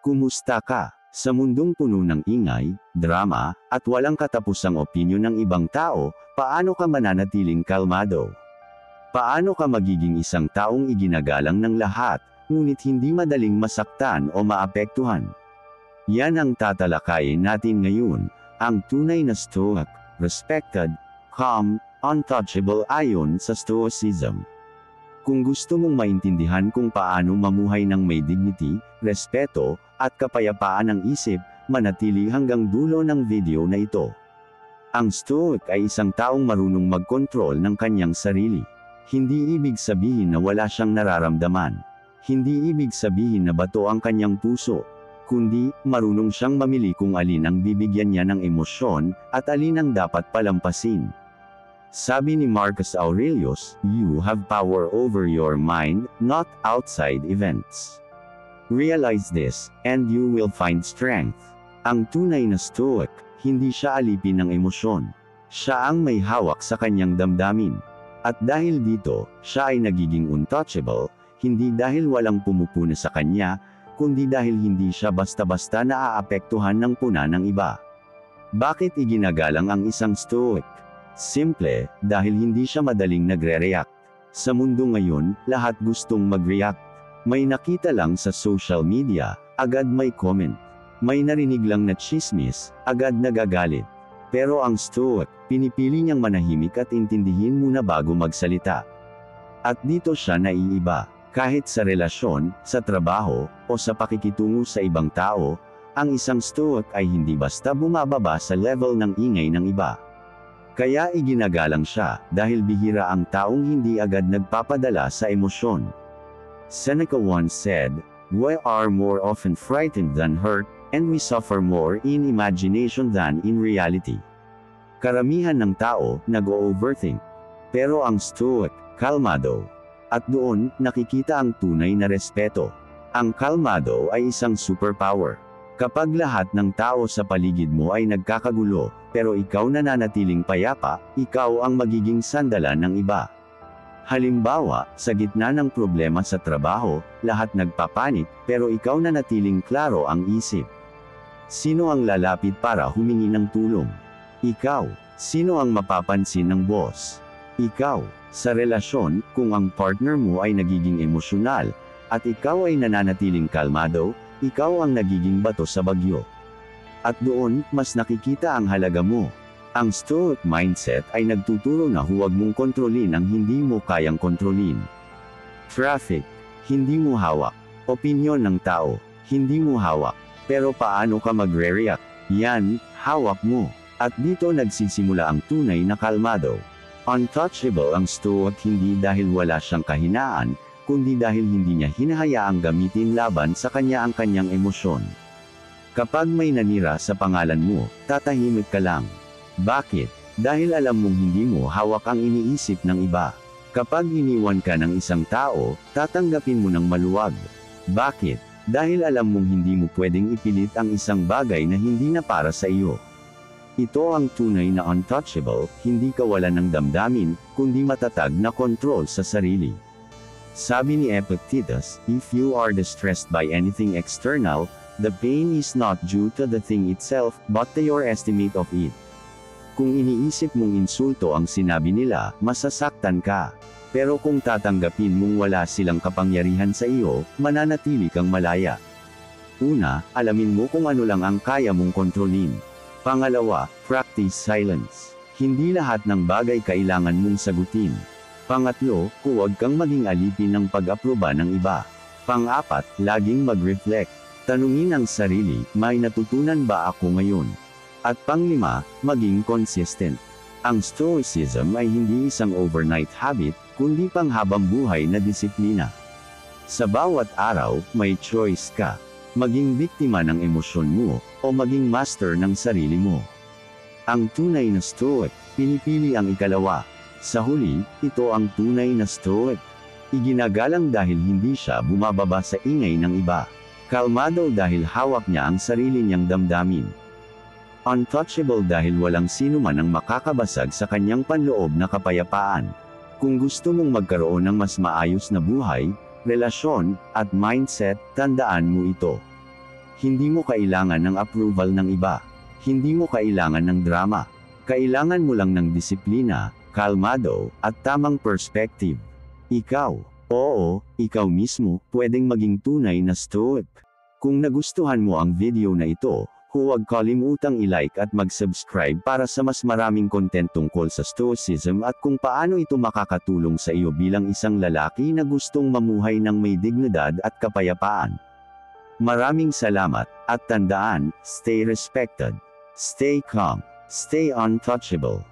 Kumusta ka? Sa mundong puno ng ingay, drama, at walang katapusang opinyon ng ibang tao, paano ka mananatiling kalmado? Paano ka magiging isang taong iginagalang ng lahat, ngunit hindi madaling masaktan o maapektuhan? Yan ang tatalakayin natin ngayon, ang tunay na stoic, respected, calm, untouchable ayon sa Stoicism. Kung gusto mong maintindihan kung paano mamuhay ng may dignity, respeto, at kapayapaan ng isip, manatili hanggang dulo ng video na ito. Ang Stoic ay isang taong marunong magkontrol ng kanyang sarili. Hindi ibig sabihin na wala siyang nararamdaman. Hindi ibig sabihin na bato ang kanyang puso. Kundi, marunong siyang mamili kung alin ang bibigyan niya ng emosyon, at alin ang dapat palampasin. Sabi ni Marcus Aurelius, "You have power over your mind, not outside events. Realize this, and you will find strength." Ang tunay na Stoic, hindi siya alipin ng emosyon. Siya ang may hawak sa kanyang damdamin. At dahil dito, siya ay nagiging untouchable, hindi dahil walang pumupuna sa kanya, kundi dahil hindi siya basta-basta naaapektuhan ng puna ng iba. Bakit iginagalang ang isang Stoic? Simple, dahil hindi siya madaling nagre-react. Sa mundo ngayon, lahat gustong mag-react. May nakita lang sa social media, agad may comment. May narinig lang na chismis, agad nagagalit. Pero ang Stoic, pinipili niyang manahimik at intindihin muna bago magsalita. At dito siya naiiba. Kahit sa relasyon, sa trabaho, o sa pakikitungo sa ibang tao, ang isang Stoic ay hindi basta bumababa sa level ng ingay ng iba. Kaya iginagalang siya, dahil bihira ang taong hindi agad nagpapadala sa emosyon. Seneca once said, "We are more often frightened than hurt, and we suffer more in imagination than in reality." Karamihan ng tao, nag-o-overthink. Pero ang Stoic, kalmado. At doon, nakikita ang tunay na respeto. Ang kalmado ay isang superpower. Kapag lahat ng tao sa paligid mo ay nagkakagulo, pero ikaw nananatiling payapa, ikaw ang magiging sandalan ng iba. Halimbawa, sa gitna ng problema sa trabaho, lahat nagpapanik, pero ikaw nanatiling klaro ang isip. Sino ang lalapit para humingi ng tulong? Ikaw. Sino ang mapapansin ng boss? Ikaw. Sa relasyon, kung ang partner mo ay nagiging emosyonal, at ikaw ay nananatiling kalmado, ikaw ang nagiging bato sa bagyo. At doon, mas nakikita ang halaga mo. Ang Stoic mindset ay nagtuturo na huwag mong kontrolin ang hindi mo kayang kontrolin. Traffic, hindi mo hawak. Opinyon ng tao, hindi mo hawak. Pero paano ka magre-react? Yan, hawak mo. At dito nagsisimula ang tunay na kalmado. Untouchable ang Stoic hindi dahil wala siyang kahinaan, kundi dahil hindi niya hinahayaang gamitin laban sa kanya ang kanyang emosyon. Kapag may nanira sa pangalan mo, tatahimik ka lang. Bakit? Dahil alam mong hindi mo hawak ang iniisip ng iba. Kapag iniwan ka ng isang tao, tatanggapin mo ng maluwag. Bakit? Dahil alam mong hindi mo pwedeng ipilit ang isang bagay na hindi na para sa iyo. Ito ang tunay na untouchable, hindi kawalan ng damdamin, kundi matatag na kontrol sa sarili. Sabi ni Epictetus, "If you are distressed by anything external, the pain is not due to the thing itself, but to your estimate of it." Kung iniisip mong insulto ang sinabi nila, masasaktan ka. Pero kung tatanggapin mong wala silang kapangyarihan sa iyo, mananatili kang malaya. Una, alamin mo kung ano lang ang kaya mong kontrolin. Pangalawa, practice silence. Hindi lahat ng bagay kailangan mong sagutin. Pangatlo, huwag kang maging alipin ng pag-aproba ng iba. Pang-apat, laging mag-reflect. Tanungin ang sarili, may natutunan ba ako ngayon? At pang-lima, maging consistent. Ang Stoicism ay hindi isang overnight habit, kundi panghabang buhay na disiplina. Sa bawat araw, may choice ka. Maging biktima ng emosyon mo, o maging master ng sarili mo. Ang tunay na Stoic, pinipili ang ikalawa. Sa huli, ito ang tunay na Stoic. Iginagalang dahil hindi siya bumababa sa ingay ng iba. Kalmado dahil hawak niya ang sarili niyang damdamin. Untouchable dahil walang sino man ang makakabasag sa kanyang panloob na kapayapaan. Kung gusto mong magkaroon ng mas maayos na buhay, relasyon, at mindset, tandaan mo ito. Hindi mo kailangan ng approval ng iba. Hindi mo kailangan ng drama. Kailangan mo lang ng disiplina, kalmado, at tamang perspective. Ikaw, oo, ikaw mismo, pwedeng maging tunay na stoic. Kung nagustuhan mo ang video na ito, huwag kalimutang i-like at mag-subscribe para sa mas maraming content tungkol sa stoicism at kung paano ito makakatulong sa iyo bilang isang lalaki na gustong mamuhay ng may dignidad at kapayapaan. Maraming salamat, at tandaan, stay respected, stay calm, stay untouchable.